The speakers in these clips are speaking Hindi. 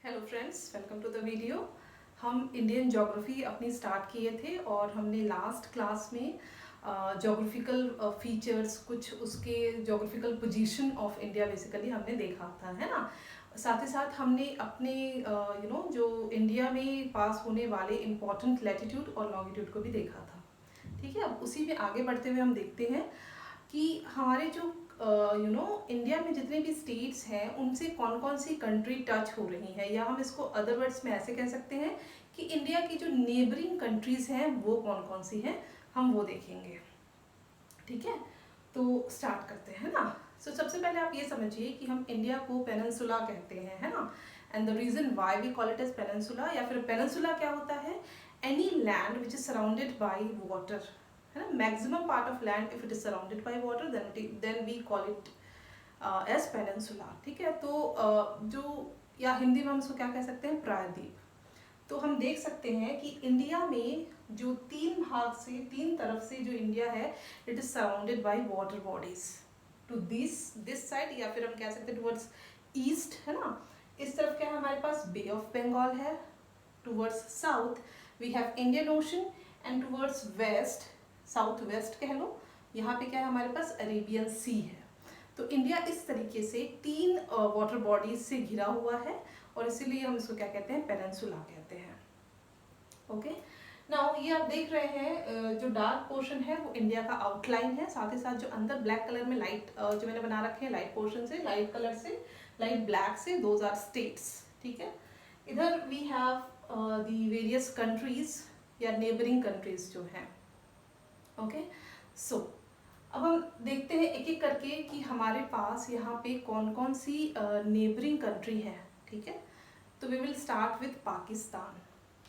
Hello friends, welcome to the video. हम इंडियन ज्योग्राफी अपनी स्टार्ट किए थे और हमने लास्ट क्लास में ज्योग्राफिकल फीचर्स, कुछ उसके geographical position of India basically हमने देखा था, है ना। साथ ही साथ हमने अपने जो इंडिया में पास होने वाले इम्पोर्टेंट लैटिट्यूड और लॉन्गिट्यूड को भी देखा था। ठीक है, अब उसी में आगे बढ़ते हुए हम देखते हैं कि हमारे जो इंडिया में जितने भी स्टेट्स हैं उनसे कौन कौन सी कंट्री टच हो रही हैं, या हम इसको अदर वर्ड्स में ऐसे कह सकते हैं कि इंडिया की जो नेबरिंग कंट्रीज हैं वो कौन कौन सी हैं, हम वो देखेंगे। ठीक है, तो स्टार्ट करते हैं ना। सबसे पहले आप ये समझिए कि हम इंडिया को पेनिनसुला कहते हैं, है ना। And the reason why we call it as peninsula, या फिर पेनिनसुला क्या होता है, any land which is surrounded by water, है ना। Maximum part of land if it is surrounded by water then we call it as peninsula. ठीक है, तो जो या हिंदी में हम उसको क्या कह सकते हैं, प्रायद्वीप। तो हम देख सकते हैं कि इंडिया में जो तीन भाग से, तीन तरफ से जो इंडिया है, it is surrounded by water bodies. To this side, या फिर हम कह सकते हैं टुवर्ड्स ईस्ट, है ना। इस तरफ क्या है, हमारे पास बे ऑफ बंगाल है। Towards south we have Indian ocean, and towards west, south west कह लो, यहाँ पे क्या है हमारे पास, अरेबियन सी है। तो इंडिया इस तरीके से तीन वाटर बॉडीज से घिरा हुआ है, और इसीलिए हम इसको क्या कहते हैं, पेनिनसुला कहते हैं। ओके, नाउ ये आप देख रहे हैं जो डार्क पोर्शन है वो इंडिया का आउटलाइन है, साथ ही साथ जो अंदर ब्लैक कलर में लाइट जो मैंने बना रखे हैं, लाइट पोर्शन से, लाइट कलर से, लाइट ब्लैक से, दोज आर स्टेट्स। ठीक है, इधर we have the various countries या नेबरिंग कंट्रीज जो हैं। ओके, सो अब हम देखते हैं एक एक करके कि हमारे पास यहाँ पे कौन कौन सी नेबरिंग कंट्री है। ठीक है, तो we will start with Pakistan.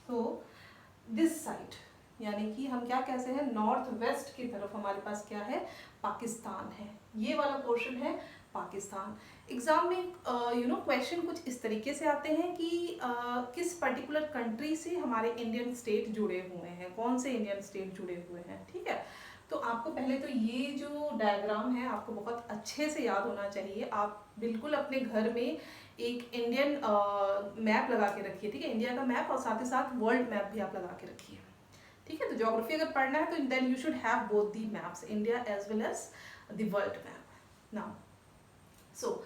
तो दिस साइड, यानी कि हम क्या कहते हैं, नॉर्थ वेस्ट की तरफ हमारे पास क्या है, पाकिस्तान है। ये वाला पोर्शन है पाकिस्तान। एग्जाम में क्वेश्चन कुछ इस तरीके से आते हैं कि किस पर्टिकुलर कंट्री से हमारे इंडियन स्टेट जुड़े हुए हैं, कौन से इंडियन स्टेट जुड़े हुए हैं। ठीक है, तो आपको पहले तो ये जो डायग्राम है आपको बहुत अच्छे से याद होना चाहिए। आप बिल्कुल अपने घर में एक इंडियन मैप लगा के रखिए। ठीक है, इंडिया का मैप, और साथ ही साथ वर्ल्ड मैप भी आप लगा के रखिए। ठीक है, तो ज्योग्राफी अगर पढ़ना है तो then you should have both the maps, India as well as the world map. Now so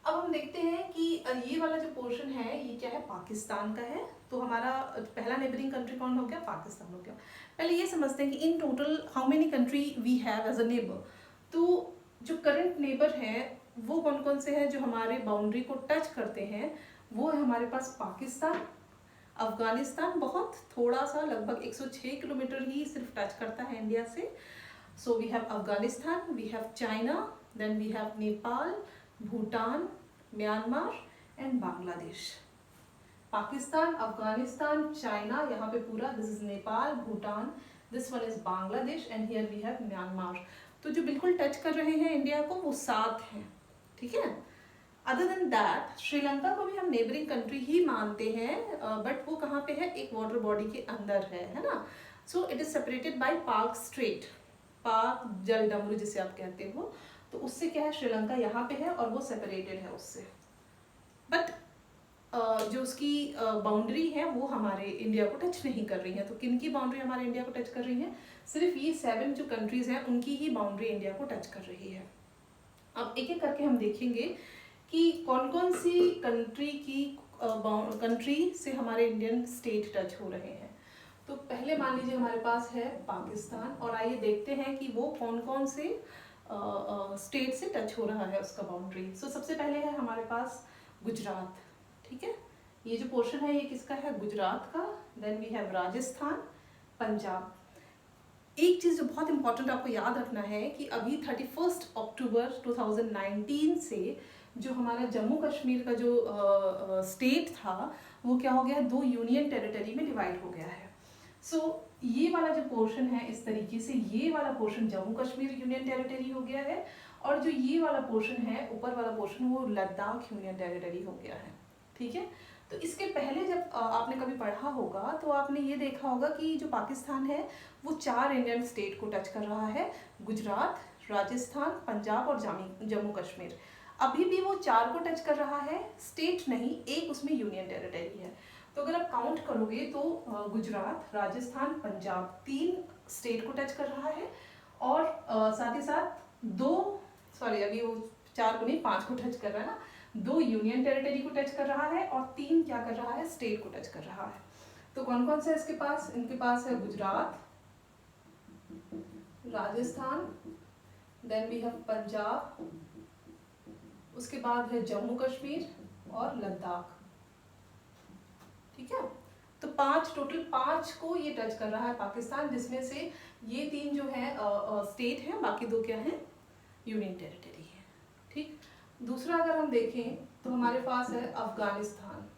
अब हम देखते हैं कि ये वाला जो पोर्शन है ये क्या है, पाकिस्तान का है। तो हमारा पहला नेबरिंग कंट्री कौन हो गया, पाकिस्तान हो गया। पहले ये समझते हैं कि in total how many country we have as a neighbour. तो जो करंट नेबर है वो कौन कौन से हैं जो हमारे बाउंड्री को टच करते हैं, वो है हमारे पास पाकिस्तान, अफगानिस्तान बहुत थोड़ा सा, लगभग 106 किलोमीटर ही सिर्फ टच करता है इंडिया से। So we have Afghanistan, we have China, then we have Nepal, Bhutan, Myanmar and Bangladesh. Pakistan, Afghanistan, China, यहाँ पे पूरा, this is Nepal, Bhutan, this one is Bangladesh, and here we have Myanmar. तो जो बिल्कुल टच कर रहे हैं इंडिया को वो 7 हैं। ठीक है, अदर देन दैट श्रीलंका को भी हम नेबरिंग कंट्री ही मानते हैं, बट वो कहाँ पे है, एक वाटर बॉडी के अंदर है ना। So it is separated by पाक स्ट्रेट, पाक जल डमरू जिसे आप कहते हो। तो उससे क्या है, श्रीलंका यहाँ पे है और वो सेपरेटेड है उससे। बट जो उसकी बाउंड्री है वो हमारे इंडिया को टच नहीं कर रही है। तो किन की बाउंड्री हमारे इंडिया को टच कर रही है, सिर्फ ये 7 जो कंट्रीज हैं उनकी ही बाउंड्री इंडिया को टच कर रही है। अब एक एक करके हम देखेंगे कि कौन कौन सी कंट्री से हमारे इंडियन स्टेट टच हो रहे हैं। तो पहले मान लीजिए हमारे पास है पाकिस्तान, और आइए देखते हैं कि वो कौन कौन से स्टेट से टच हो रहा है उसका बाउंड्री। सबसे पहले है हमारे पास गुजरात। ठीक है, ये जो पोर्शन है ये किसका है, गुजरात का। Then we have Rajasthan, Punjab. एक चीज़ जो बहुत इंपॉर्टेंट आपको याद रखना है कि अभी 31 अक्टूबर 2019 से जो हमारा जम्मू कश्मीर का जो स्टेट था वो क्या हो गया, 2 यूनियन टेरिटरी में डिवाइड हो गया है। ये वाला जो पोर्शन है इस तरीके से, ये वाला portion Jammu Kashmir union territory हो गया है, और जो ये वाला पोर्शन है, ऊपर वाला पोर्शन, वो लद्दाख यूनियन टेरिटरी हो गया है। ठीक है, तो इसके पहले जब आपने कभी पढ़ा होगा तो आपने ये देखा होगा कि जो पाकिस्तान है वो 4 इंडियन स्टेट को टच कर रहा है, गुजरात, राजस्थान, पंजाब और जम्मू कश्मीर। अभी भी वो 4 को टच कर रहा है, स्टेट नहीं, एक उसमें यूनियन टेरिटरी है। तो अगर आप काउंट करोगे तो गुजरात, राजस्थान, पंजाब 3 स्टेट को टच कर रहा है, और साथ ही साथ 2, सॉरी अभी वो 4 को नहीं 5 को टच कर रहा है ना, 2 यूनियन टेरिटरी को टच कर रहा है और 3 क्या कर रहा है, स्टेट को टच कर रहा है। तो कौन कौन सा है इसके पास, इनके पास है Gujarat, Rajasthan, then we have Punjab, उसके बाद है जम्मू कश्मीर और लद्दाख। ठीक है, तो 5 टोटल 5 को ये टच कर रहा है पाकिस्तान, जिसमें से ये 3 जो है स्टेट है, बाकी 2 क्या है, यूनियन टेरिटरी है। ठीक, दूसरा अगर हम देखें तो हमारे पास है अफगानिस्तान।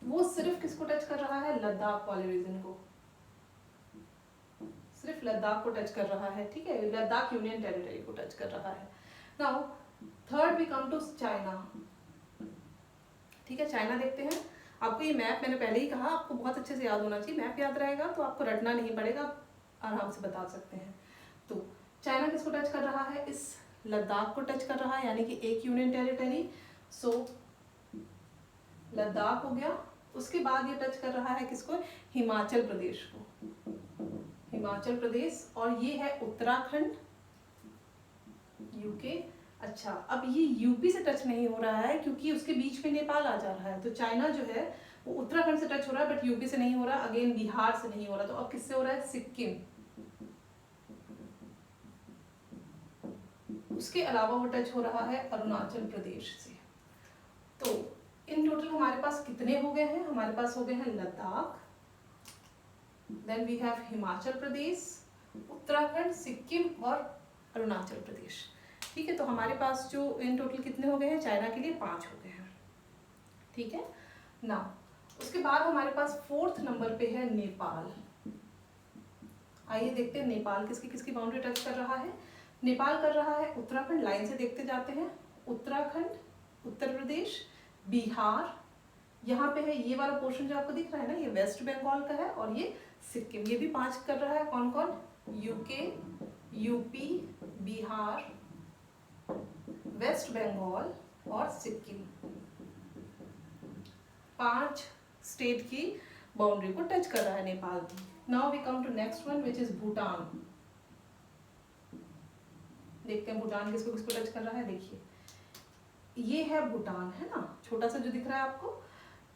वो सिर्फ किसको टच कर रहा है, लद्दाख वाले रीजन को, सिर्फ लद्दाख को टच कर रहा है। ठीक है, लद्दाख यूनियन टेरिटरी को टच कर रहा है। Now third we come to China. ठीक है, चाइना देखते हैं। आपको ये मैप मैंने पहले ही कहा, आपको बहुत अच्छे से याद होना चाहिए, मैप याद रहेगा तो आपको रटना नहीं पड़ेगा, आप आराम से बता सकते हैं। तो चाइना किसको टच कर रहा है, इस लद्दाख को टच कर रहा है, यानी कि एक यूनियन टेरिटरी। सो लद्दाख हो गया। उसके बाद ये टच कर रहा है किसको, हिमाचल प्रदेश को, हिमाचल प्रदेश, और ये है उत्तराखंड, यूके। अच्छा, अब ये यूपी से टच नहीं हो रहा है क्योंकि उसके बीच में नेपाल आ जा रहा है, तो चाइना जो है वो उत्तराखंड से टच हो रहा है बट यूपी से नहीं हो रहा, अगेन बिहार से नहीं हो रहा, तो अब किससे हो रहा है, सिक्किम। उसके अलावा वो टच हो रहा है अरुणाचल प्रदेश से। तो इन टोटल हमारे पास कितने हो गए हैं, हमारे पास हो गए हैं Ladakh, then we have Himachal Pradesh, Uttarakhand, Sikkim और अरुणाचल प्रदेश। ठीक है, तो हमारे पास जो इन टोटल कितने हो गए हैं, चाइना के लिए 5 हो गए हैं। ठीक है ना, उसके बाद हमारे पास 4th नंबर पे है नेपाल। आइए देखते हैं नेपाल किसकी किसकी बाउंड्री टच कर रहा है। नेपाल कर रहा है उत्तराखंड, लाइन से देखते जाते हैं, उत्तराखंड, उत्तर प्रदेश, बिहार, यहाँ पे है ये वाला पोर्शन जो आपको दिख रहा है ना, ये वेस्ट बंगाल का है, और ये सिक्किम, ये भी 5 कर रहा है। कौन कौन, UK, UP, Bihar, west Bengal और सिक्किम, 5 स्टेट की बाउंड्री को टच कर रहा है नेपाल की। Now we come to next one which is Bhutan. देखते हैं भूटान किसको किसको टच कर रहा है। देखिए ये है भूटान, है ना, छोटा सा जो दिख रहा है आपको,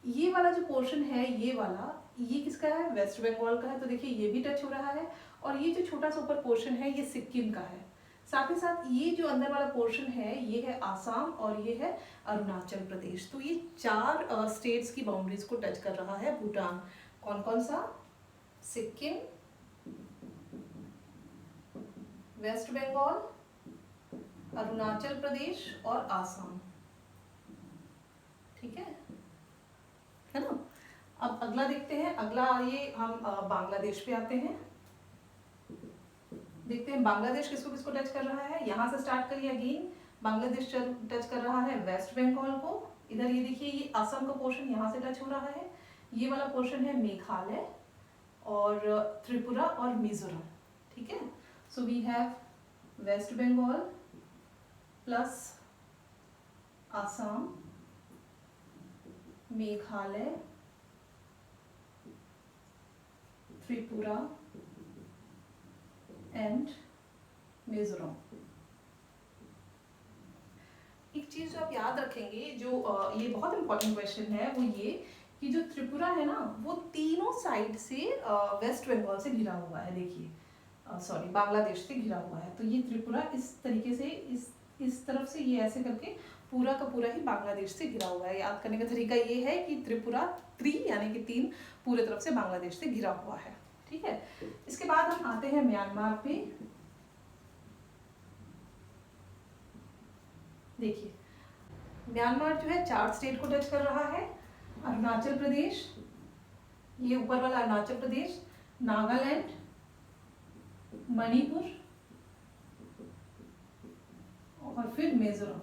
ये वाला जो पोर्शन है, ये वाला, ये किसका है, वेस्ट बंगाल का है, तो देखिए ये भी टच हो रहा है, और ये जो छोटा सा ऊपर पोर्शन है ये सिक्किम का है। साथ ही साथ ये जो अंदर वाला पोर्शन है ये है आसाम और ये है अरुणाचल प्रदेश। तो ये 4 स्टेट्स की बाउंड्रीज को टच कर रहा है भूटान। कौन कौन सा, सिक्किम, वेस्ट बंगाल, अरुणाचल प्रदेश और आसाम। ठीक है ना। अब अगला देखते हैं, अगला ये हम बांग्लादेश पे आते हैं। देखते हैं बांग्लादेश किसको किसको टच कर रहा है। यहाँ से स्टार्ट करिए अगेन, बांग्लादेश टच कर रहा है वेस्ट बंगाल को, इधर ये देखिए ये असम का पोर्शन यहाँ से टच हो रहा है, ये वाला पोर्शन है मेघालय और त्रिपुरा और मिजोरम। ठीक है, so we have west Bengal plus Assam, Meghalaya, Tripura and Mizoram. एक चीज जो आप याद रखेंगे, जो ये बहुत इंपॉर्टेंट क्वेश्चन है, वो ये कि जो त्रिपुरा है ना, वो तीनों साइड से वेस्ट बंगाल से घिरा हुआ है। देखिए सॉरी, बांग्लादेश से घिरा हुआ है, तो ये त्रिपुरा इस तरीके से इस तरफ से ये ऐसे करके पूरा का पूरा ही बांग्लादेश से घिरा हुआ है। याद करने का तरीका ये है कि त्रिपुरा 3 यानी कि 3 पूरे तरफ से बांग्लादेश से घिरा हुआ है। ठीक है, इसके बाद हम आते हैं म्यांमार पे। देखिए म्यांमार जो है 4 स्टेट को टच कर रहा है, अरुणाचल प्रदेश, ये ऊपर वाला अरुणाचल प्रदेश, नागालैंड, मणिपुर और फिर मिजोरम।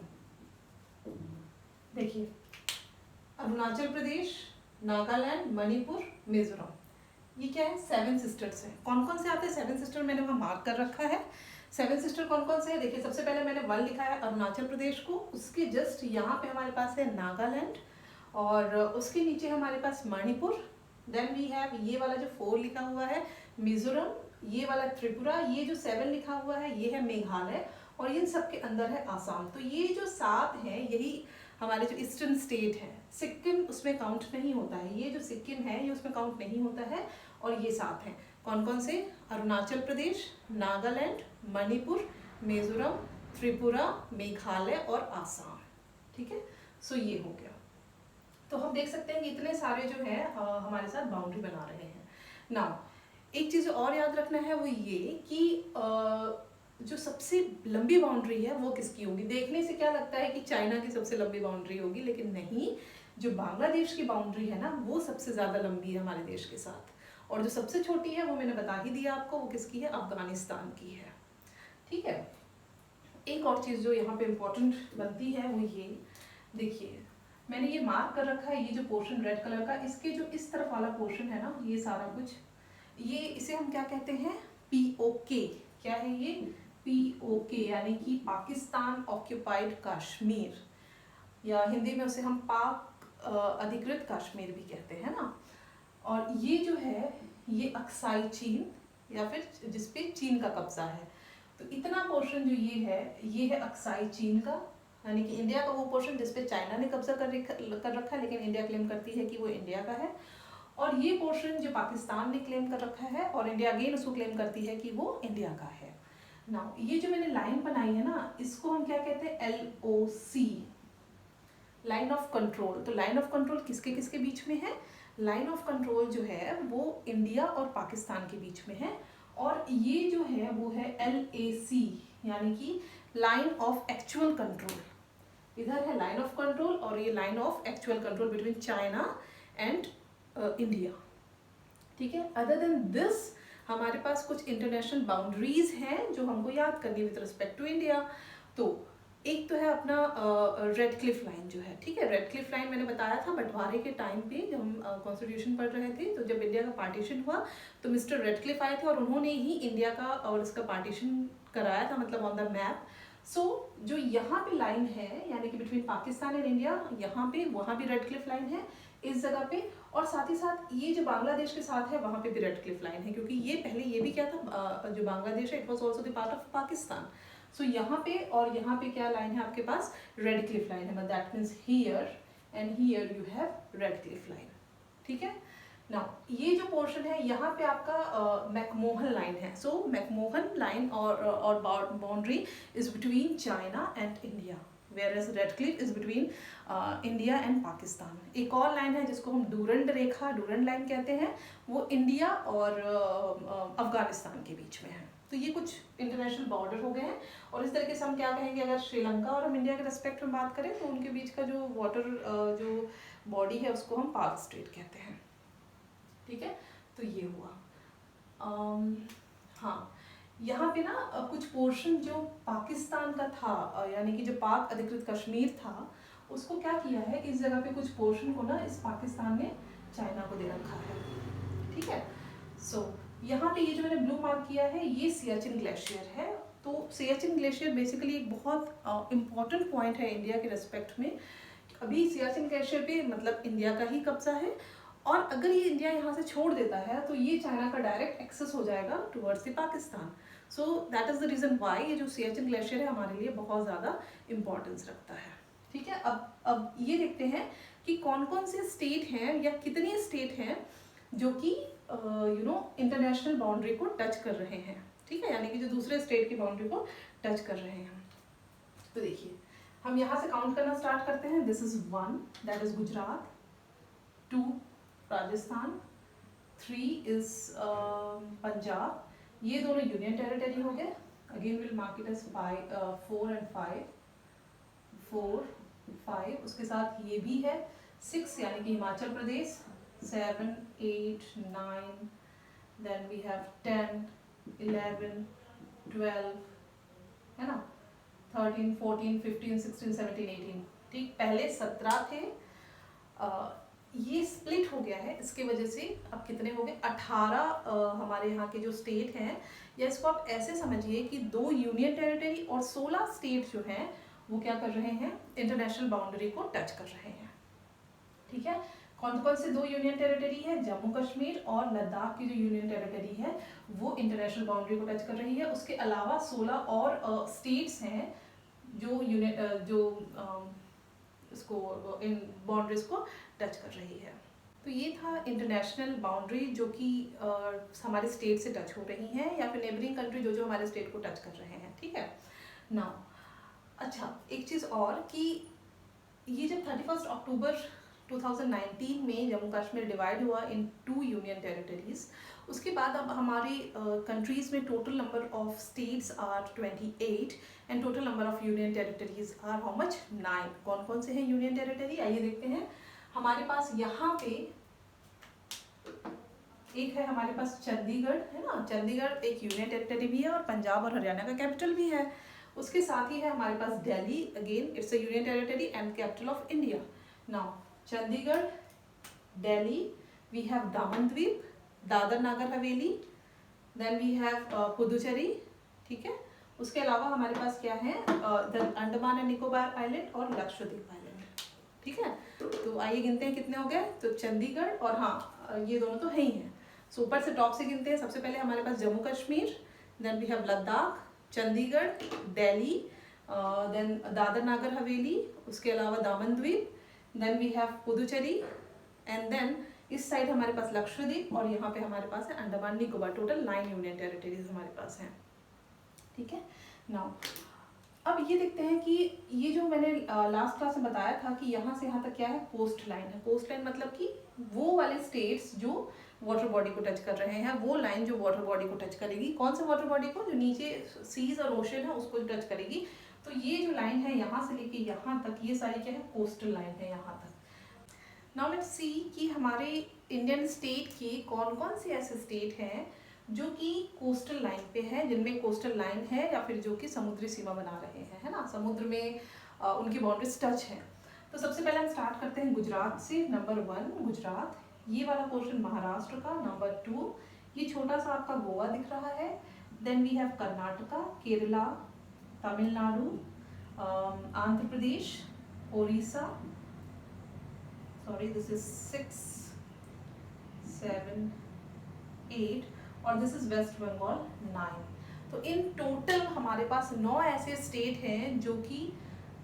देखिए अरुणाचल प्रदेश, नागालैंड, मणिपुर, मिजोरम, ये क्या है, 7 सिस्टर्स है। कौन कौन से आते हैं 7 सिस्टर, मैंने वहां मार्क कर रखा है। सेवन सिस्टर कौन कौन से है? देखिए सबसे पहले मैंने 1 लिखा है अरुणाचल प्रदेश को, उसके जस्ट यहाँ पे हमारे पास है नागालैंड, और उसके नीचे हमारे पास मणिपुर। देन वी हैव ये वाला जो 4 लिखा हुआ है मिजोरम, ये वाला त्रिपुरा, ये जो 7 लिखा हुआ है ये है मेघालय, और इन सब के अंदर है आसाम। तो ये जो 7 हैं यही हमारे जो ईस्टर्न स्टेट है। सिक्किम उसमें काउंट नहीं होता है, ये जो सिक्किम है ये उसमें काउंट नहीं होता है। और ये 7 हैं कौन कौन से? अरुणाचल प्रदेश, नागालैंड, मणिपुर, मिजोरम, त्रिपुरा, मेघालय और आसाम। ठीक है, सो ये हो गया। तो हम देख सकते हैं कि इतने सारे जो है हमारे साथ बाउंड्री बना रहे हैं। नाउ एक चीज़ और याद रखना है वो ये कि जो सबसे लंबी बाउंड्री है वो किसकी होगी? देखने से क्या लगता है कि चाइना की सबसे लंबी बाउंड्री होगी, लेकिन नहीं, जो बांग्लादेश की बाउंड्री है ना वो सबसे ज़्यादा लंबी है हमारे देश के साथ। और जो सबसे छोटी है वो मैंने बता ही दिया आपको, वो किसकी है? अफगानिस्तान की है। ठीक है, एक और चीज़ जो यहाँ पे इम्पोर्टेंट बनती है वो ये, देखिए मैंने ये मार्क कर रखा है, ये जो पोर्शन रेड कलर का, इसके जो इस तरफ वाला पोर्शन है ना ये सारा कुछ, ये इसे हम क्या कहते हैं? POK। क्या है ये? POK, यानी कि पाकिस्तान ऑक्यूपाइड कश्मीर, या हिंदी में उसे हम पाक अधिकृत कश्मीर भी कहते हैं ना। और ये जो है ये अक्साई चीन, या फिर जिसपे चीन का कब्जा है। तो इतना पोर्शन जो ये है अक्साई चीन का, यानी कि इंडिया का वो पोर्शन जिसपे चाइना ने कब्जा कर रखा है, लेकिन इंडिया क्लेम करती है कि वो इंडिया का है। और ये पोर्शन जो पाकिस्तान ने क्लेम कर रखा है और इंडिया अगेन उसको क्लेम करती है कि वो इंडिया का है। नाउ ये जो मैंने लाइन बनाई है ना इसको हम क्या कहते हैं? LOC, line of control. तो लाइन ऑफ कंट्रोल किसके किसके बीच में है? लाइन ऑफ कंट्रोल जो है वो इंडिया और पाकिस्तान के बीच में है। और ये जो है वो है LAC, यानी कि लाइन ऑफ एक्चुअल कंट्रोल। इधर है लाइन ऑफ कंट्रोल और ये line of actual control between China and India. ठीक है, अदर देन दिस हमारे पास कुछ इंटरनेशनल बाउंड्रीज हैं जो हमको याद करनी विद रिस्पेक्ट टू इंडिया। तो एक तो है अपना रेड क्लिफ लाइन जो है। ठीक है, रेड क्लिफ लाइन मैंने बताया था बंटवारे के टाइम पे जब हम कॉन्स्टिट्यूशन पढ़ रहे थे, तो जब इंडिया का पार्टीशन हुआ तो मिस्टर रेड क्लिफ आए थे और उन्होंने ही इंडिया का और इसका पार्टीशन कराया था, मतलब ऑन द मैप। सो जो यहाँ पे लाइन है यानी कि बिटवीन पाकिस्तान एंड इंडिया, यहाँ पे वहाँ भी रेड क्लिफ लाइन है इस जगह पे, और साथ ही साथ ये जो बांग्लादेश के साथ है वहाँ पे भी रेड क्लिफ लाइन है, क्योंकि ये पहले ये भी क्या था, जो बांग्लादेश है it was also the part of Pakistan. सो यहाँ पे और यहाँ पे क्या लाइन है आपके पास? रेड क्लिफ लाइन है, that means here and here you have Radcliffe line. ठीक है, नाउ ये जो पोर्शन है यहाँ पे आपका मैकमोहन लाइन है। सो मैकमोहन लाइन और boundary is between China and India, whereas red Cliff is between India and Pakistan. एक और लाइन है जिसको हम डूरंड रेखा, डूरंड लाइन कहते हैं, वो इंडिया और अफगानिस्तान के बीच में है। तो ये कुछ इंटरनेशनल बॉर्डर हो गए हैं। और इस तरीके से हम क्या कहेंगे, अगर श्रीलंका और हम इंडिया के रेस्पेक्ट में बात करें तो उनके बीच का जो वाटर जो बॉडी है उसको हम पाक स्ट्रेट कहते हैं। ठीक है, तो ये हुआ। हाँ, यहाँ पे ना कुछ पोर्शन जो पाकिस्तान का था, यानी कि जो पाक अधिकृत कश्मीर था, उसको क्या किया है, इस जगह पे कुछ पोर्शन को ना इस पाकिस्तान ने चाइना को दे रखा है। ठीक है, सो यहाँ पे ये जो मैंने ब्लू मार्क किया है ये सियाचिन ग्लेशियर है। तो सियाचिन ग्लेशियर बेसिकली एक बहुत इम्पॉर्टेंट पॉइंट है इंडिया के रेस्पेक्ट में। अभी सियाचिन ग्लेशियर पे मतलब इंडिया का ही कब्जा है, और अगर ये इंडिया यहाँ से छोड़ देता है तो ये चाइना का डायरेक्ट एक्सेस हो जाएगा towards the Pakistan. So that is the reason why ये जो सियाचिन ग्लेशियर है हमारे लिए बहुत ज़्यादा इम्पोर्टेंस रखता है। ठीक है, अब ये देखते हैं कि कौन कौन से स्टेट हैं या कितने स्टेट हैं जो कि इंटरनेशनल बाउंड्री को टच कर रहे हैं। ठीक है, यानी कि जो दूसरे स्टेट की बाउंड्री को टच कर रहे हैं। तो देखिए हम यहाँ से काउंट करना स्टार्ट करते हैं। This is 1, that is Gujarat, 2 Rajasthan, 3 is Punjab, ये दोनों यूनियन टेरिटरी हो गए। Again will mark it as 4 and 5, 4, 5, उसके साथ ये भी है 6 यानी कि Himachal Pradesh, 7, 8, 9, then we have 10, 11, 12, है ना, 13, 14, 15, 16, 17, 18। ठीक, पहले 17 थे। ये स्प्लिट हो गया है, इसके वजह से अब कितने हो गए 18 हमारे यहाँ के जो स्टेट हैं, या इसको आप ऐसे समझिए कि 2 यूनियन टेरिटरी और 16 स्टेट जो हैं वो क्या कर रहे हैं, इंटरनेशनल बाउंड्री को टच कर रहे हैं। ठीक है, कौन कौन से 2 यूनियन टेरिटरी है, जम्मू कश्मीर और लद्दाख की जो यूनियन टेरिटरी है वो इंटरनेशनल बाउंड्री को टच कर रही है। उसके अलावा 16 और स्टेट्स हैं जो इसको इन बाउंड्रीज को टच कर रही है। तो ये था इंटरनेशनल बाउंड्री जो कि हमारे स्टेट से टच हो रही हैं, या फिर नेबरिंग कंट्री जो जो हमारे स्टेट को टच कर रहे हैं। ठीक है नाउ, अच्छा एक चीज़ और कि ये जब 31 अक्टूबर 2019 में जम्मू कश्मीर डिवाइड हुआ इन 2 यूनियन टेरिटरीज, उसके बाद अब हमारी कंट्रीज में total number of states are 28 and total number of union territories are how much 9। कौन कौन से हैं यूनियन टेरिटरी, आइए देखते हैं। हमारे पास यहाँ पे एक है, हमारे पास चंडीगढ़ है ना, चंडीगढ़ एक यूनियन टेरिटरी भी है और पंजाब और हरियाणा का कैपिटल भी है। उसके साथ ही है हमारे पास Delhi, again it's a union territory and capital of India. Now Chandigarh, Delhi, we have Daman Diu, Dadar Nagar Haveli, then we have Puducherry. ठीक है, उसके अलावा हमारे पास क्या है, अंडमान एंड निकोबार आइलैंड और लक्षद्वीप आइलैंड। ठीक है, तो आइए गिनते हैं कितने हो गए। तो चंडीगढ़ और हाँ ये दोनों तो है ही हैं। सो ऊपर से टॉप से गिनते हैं। सबसे पहले हमारे पास Jammu Kashmir, then we have Ladakh, Chandigarh, Delhi, then Dadra Nagar Haveli, उसके अलावा Daman Diu, then we have Puducherry, and then इस साइड हमारे पास लक्षद्वीप और यहाँ पे हमारे पास है Andaman Nicobar. Total 9 union territories हमारे पास हैं। ठीक है नाउ, अब ये देखते हैं कि ये जो मैंने लास्ट क्लास में बताया था कि यहाँ से यहाँ तक क्या है, कोस्ट लाइन है। कोस्ट लाइन मतलब कि वो वाले स्टेट्स जो वाटर बॉडी को टच कर रहे हैं, वो लाइन जो वाटर बॉडी को टच करेगी। कौन से वाटर बॉडी को, जो नीचे सीज और ओशन है उसको टच करेगी। तो ये जो लाइन है यहाँ से लेके यहाँ तक, ये सारी क्या है, कोस्टल लाइन है यहाँ तक। नाउ लेट्स सी कि हमारे इंडियन स्टेट के कौन कौन से ऐसे स्टेट हैं जो कि कोस्टल लाइन पे है, जिनमें कोस्टल लाइन है या फिर जो कि समुद्री सीमा बना रहे हैं, है ना, समुद्र में उनकी बाउंड्रीज टच है। तो सबसे पहले हम स्टार्ट करते हैं गुजरात से। नंबर 1 गुजरात, ये वाला पोर्शन महाराष्ट्र का। नंबर 2 ये छोटा सा आपका गोवा दिख रहा है। Then we have Karnataka, Kerala, Tamil Nadu, Andhra Pradesh, Odisha, sorry this is 6, 7, 8 और दिस इज वेस्ट बंगाल 9। तो इन टोटल हमारे पास 9 ऐसे स्टेट हैं जो कि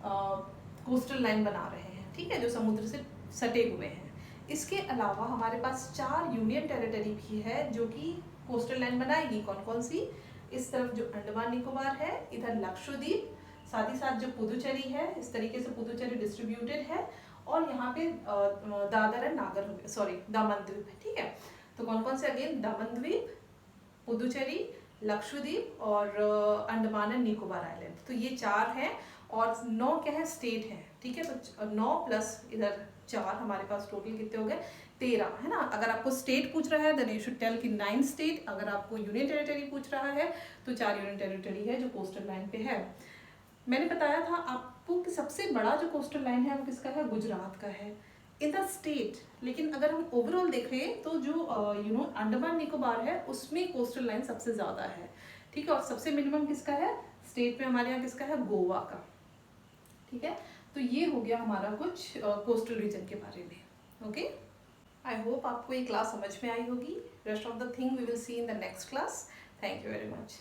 कोस्टल लाइन बना रहे हैं। ठीक है, जो समुद्र से सटे हुए हैं। इसके अलावा हमारे पास 4 यूनियन टेरिटरी भी है जो कि कोस्टल लाइन बनाएगी। कौन कौन सी, इस तरफ जो अंडमान निकोबार है, इधर लक्षद्वीप, साथ ही साथ जो पुदुचेरी है, इस तरीके से पुदुचेरी डिस्ट्रीब्यूटेड है, और यहाँ पे दादर एंड नागर, सॉरी दामन द्वीप है। ठीक है, तो कौन कौन से, अगेन दामन द्वीप, पुदुचेरी, लक्षद्वीप और अंडमान एंड निकोबार आइलैंड। तो ये 4 हैं और 9 क्या है, स्टेट हैं। ठीक है, तो 9 प्लस इधर 4, हमारे पास टोटल कितने हो गए, 13, है ना। अगर आपको स्टेट पूछ रहा है देन यू शुड टेल कि 9 स्टेट। अगर आपको यूनियन टेरिटरी पूछ रहा है तो 4 यूनियन टेरिटरी है जो कोस्टल लाइन पे है। मैंने बताया था आपको कि सबसे बड़ा जो कोस्टल लाइन है वो किसका है, गुजरात का है इन द स्टेट। लेकिन अगर हम ओवरऑल देखें तो जो अंडमान निकोबार है उसमें कोस्टल लाइन सबसे ज़्यादा है। ठीक है, और सबसे मिनिमम किसका है, स्टेट में हमारे यहाँ किसका है, गोवा का। ठीक है, तो ये हो गया हमारा कुछ कोस्टल रीजन के बारे में। ओके, आई होप आपको ये क्लास समझ में आई होगी। Rest of the thing we will see in the next class. Thank you very much.